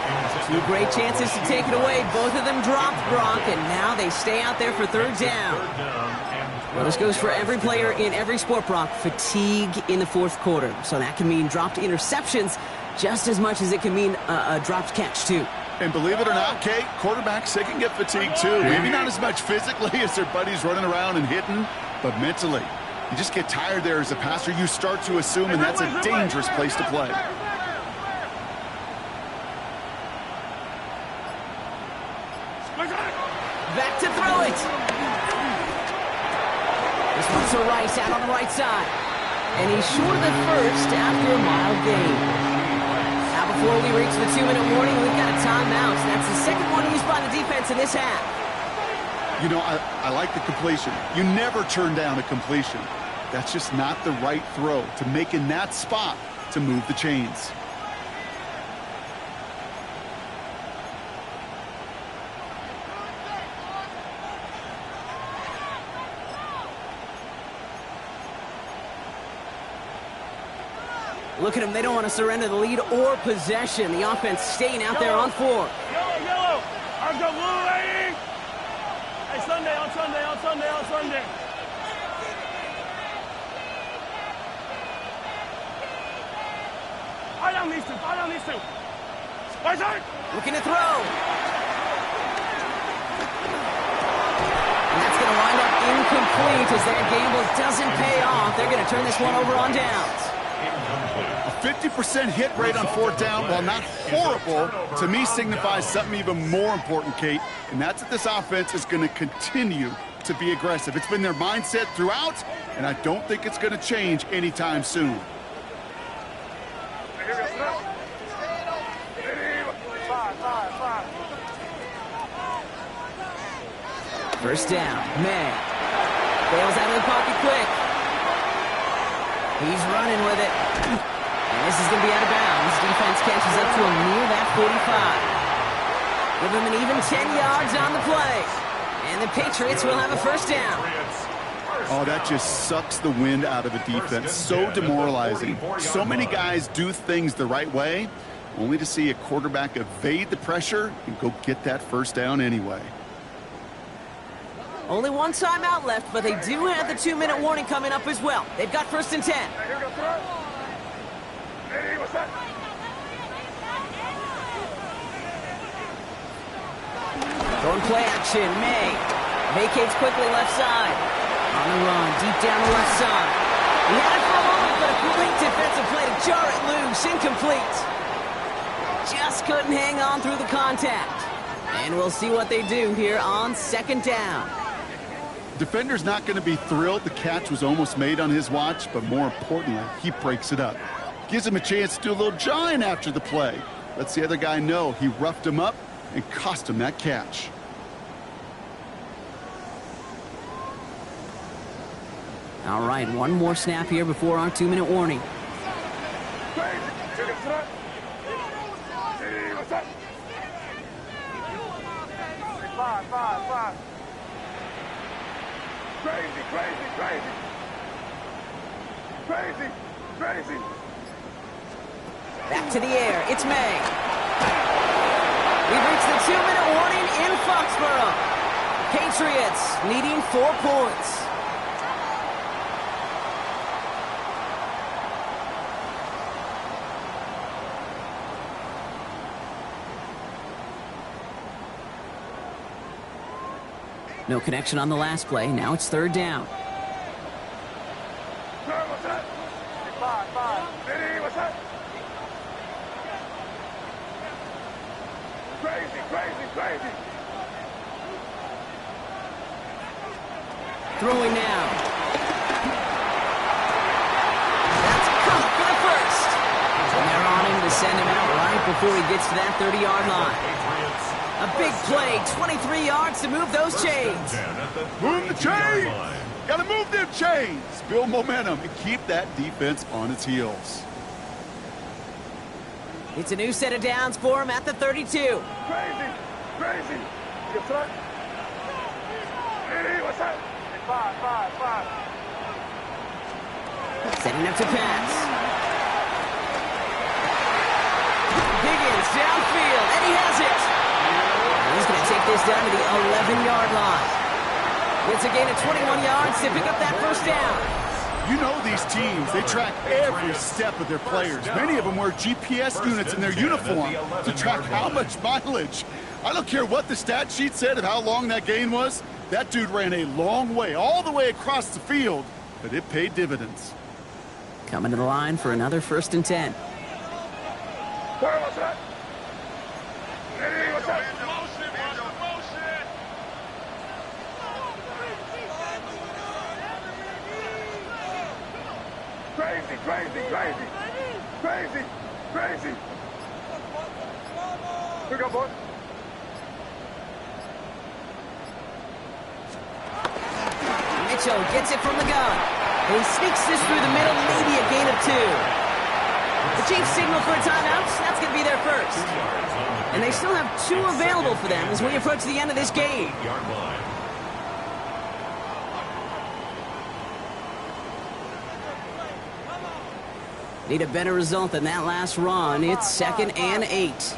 2 great chances to take it away. Both of them dropped, Brock, and now they stay out there for 3rd down. Well, this goes for every player in every sport, Brock. Fatigue in the 4th quarter. So that can mean dropped interceptions just as much as it can mean a dropped catch, too. And believe it or not, Kate, quarterbacks, they can get fatigued too. Maybe not as much physically as their buddies running around and hitting, but mentally. You just get tired there as a passer. You start to assume, and that's a dangerous place to play. Back to throw it. This one's to Rice out on the right side. And he's short of the first after a mild gain. Now before we reach the 2-minute warning, we've got a timeout. That's the 2nd one used by the defense in this half. You know, I like the completion. You never turn down a completion. That's just not the right throw to make in that spot to move the chains. Look at them. They don't want to surrender the lead or possession. The offense staying out there on 4. Yellow. I've got blue, lady. Hey, Sunday. Sunday, on Sunday. Fire down these two, fire down these two. Right side. Looking to throw. And that's going to wind up incomplete as that gamble doesn't pay off. They're going to turn this one over on downs. A 50% hit rate on fourth down, while not horrible, to me signifies something even more important, Kate, and that's that this offense is going to continue to be aggressive. It's been their mindset throughout, and I don't think it's going to change anytime soon. First down, May. Bails out of the pocket quick. He's running with it. And this is going to be out of bounds. Defense catches up to him near that 45. Give him an even 10 yards on the play. And the Patriots will have a first down. Oh, that just sucks the wind out of a defense. So demoralizing. So many guys do things the right way, only to see a quarterback evade the pressure and go get that first down anyway. Only one timeout left, but they do have the 2-minute warning coming up as well. They've got first and 10. Throwing play action, May. Vacates quickly left side. On the run, deep down the left side. He had it for a moment, but a great defensive play to jar it loose. Incomplete. Just couldn't hang on through the contact. And we'll see what they do here on second down. Defender's not going to be thrilled the catch was almost made on his watch, but more importantly, he breaks it up. Gives him a chance to do a little jawing after the play. Lets the other guy know he roughed him up and cost him that catch. All right, one more snap here before our 2-minute warning. Five. Crazy. Back to the air. It's May. We've reached the 2-minute warning in Foxborough. Patriots needing 4 points. No connection on the last play. Now it's third down. Throwing now. That's caught for the first. And they're on him to send him out right before he gets to that 30-yard line. A big play, 23 yards to move those chains. Move the chains! Gotta move them chains! Build momentum and keep that defense on its heels. It's a new set of downs for him at the 32. Crazy. What's that? Five. Setting up to pass. Higgins downfield, and he has it. He's going to take this down to the 11-yard line. Gets a gain of 21 yards to pick up that first down. You know these teams, they track every step of their players. Many of them wear GPS units in their uniform to track how much mileage. I don't care what the stat sheet said of how long that gain was. That dude ran a long way, all the way across the field, but it paid dividends. Coming to the line for another first and 10. What's that? What's that? Crazy. Pick up, boy. Mitchell gets it from the gun. He sneaks this through the middle, maybe a gain of 2. The Chiefs signal for a timeout. That's going to be their first. And they still have 2 available for them as we approach the end of this game. Need a better result than that last run. It's 2nd and 8.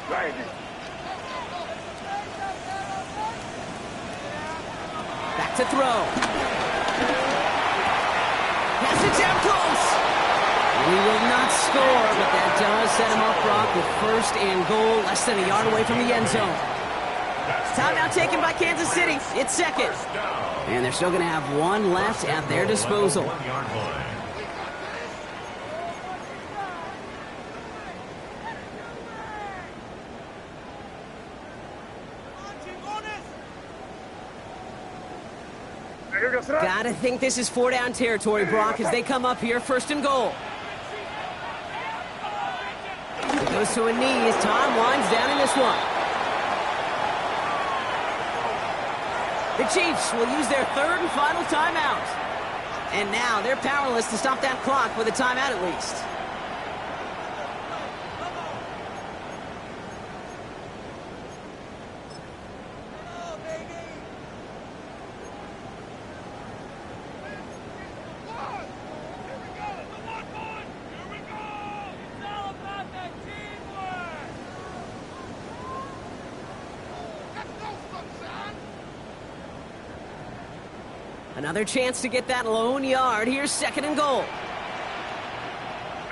Crazy. back to throw. Pass it down close. He will not score, but that does set him up, Brock, with first and goal, less than a yard away from the end zone. Timeout taken by Kansas City. It's second. And they're still going to have one left at their disposal. Gotta think this is 4-down territory, Brock, as they come up here, first and goal. It goes to a knee as time winds down in this one. The Chiefs will use their third and final timeout. And now they're powerless to stop that clock with a timeout at least. Another chance to get that lone yard. Here's second and goal.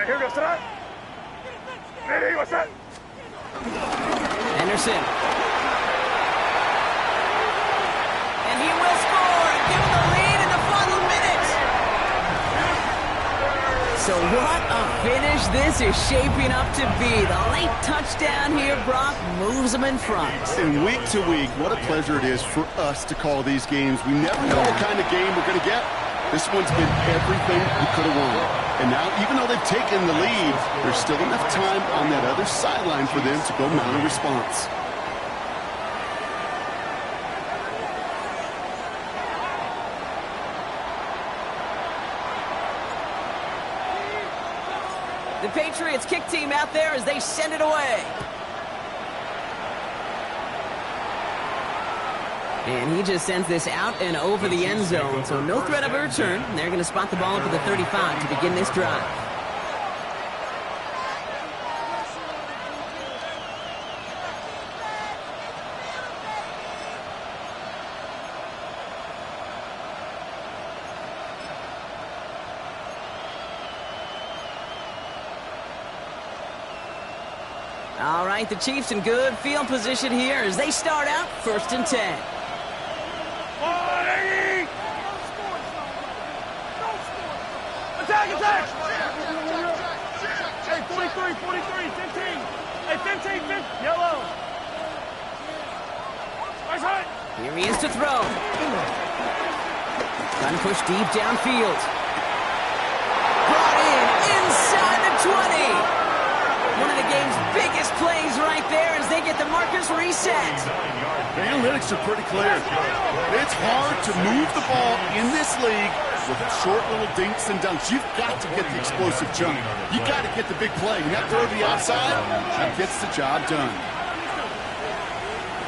Here goes to that. Hey, what's that? Henderson. And he will score and give him the lead in the final minute. So what a finish this is shaping up to be. The late touchdown here, Brock, moves them in front. And week to week, what a pleasure it is for us to call these games. We never know what kind of game we're going to get. This one's been everything we could have won. And now, even though they've taken the lead, there's still enough time on that other sideline for them to go mount a response. The Patriots kick team out there as they send it away. And he just sends this out and over the end zone, so no threat of a return. They're going to spot the ball up at the 35 to begin this drive. All right, the Chiefs in good field position here as they start out first and 10. Attack, attack! Hey, 43, 43, 15. Hey, 15, 15, yellow. Nice hit. Here he is to throw. Trying to push deep downfield. Brought in inside the 20. One of the game's biggest plays right there as they get the markers reset. The analytics are pretty clear. It's hard to move the ball in this league with short little dinks and dunks. You've got to get the explosive jump. You got to get the big play. And that throw to the outside, that gets the job done.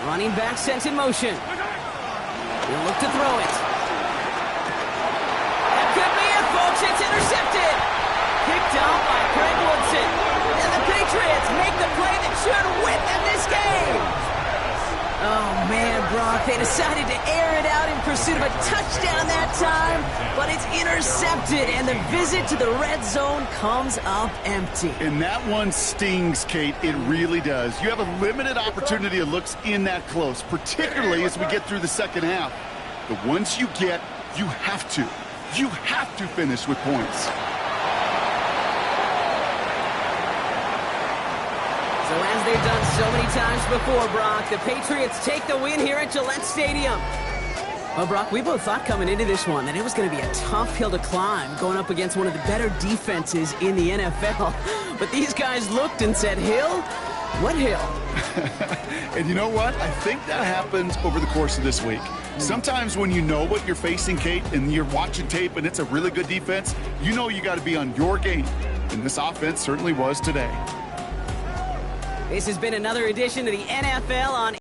Running back sent in motion. He'll look to throw it. That could be it, folks. It's intercepted. Picked up by Craig Woodson. And the Patriots make the play that should win them this game. Oh, man, Brock, they decided to air it out in pursuit of a touchdown that time, but it's intercepted, and the visit to the red zone comes up empty. And that one stings, Kate. It really does. You have a limited opportunity of looks in that close, particularly as we get through the second half. But once you get, you have to finish with points. So as they've done so many times before, Brock, the Patriots take the win here at Gillette Stadium. Well, Brock, we both thought coming into this one that it was going to be a tough hill to climb going up against one of the better defenses in the NFL. But these guys looked and said, Hill? What hill? And you know what? I think that happens over the course of this week. Sometimes when you know what you're facing, Kate, and you're watching tape and it's a really good defense, you know you got to be on your game. And this offense certainly was today. This has been another edition of the NFL on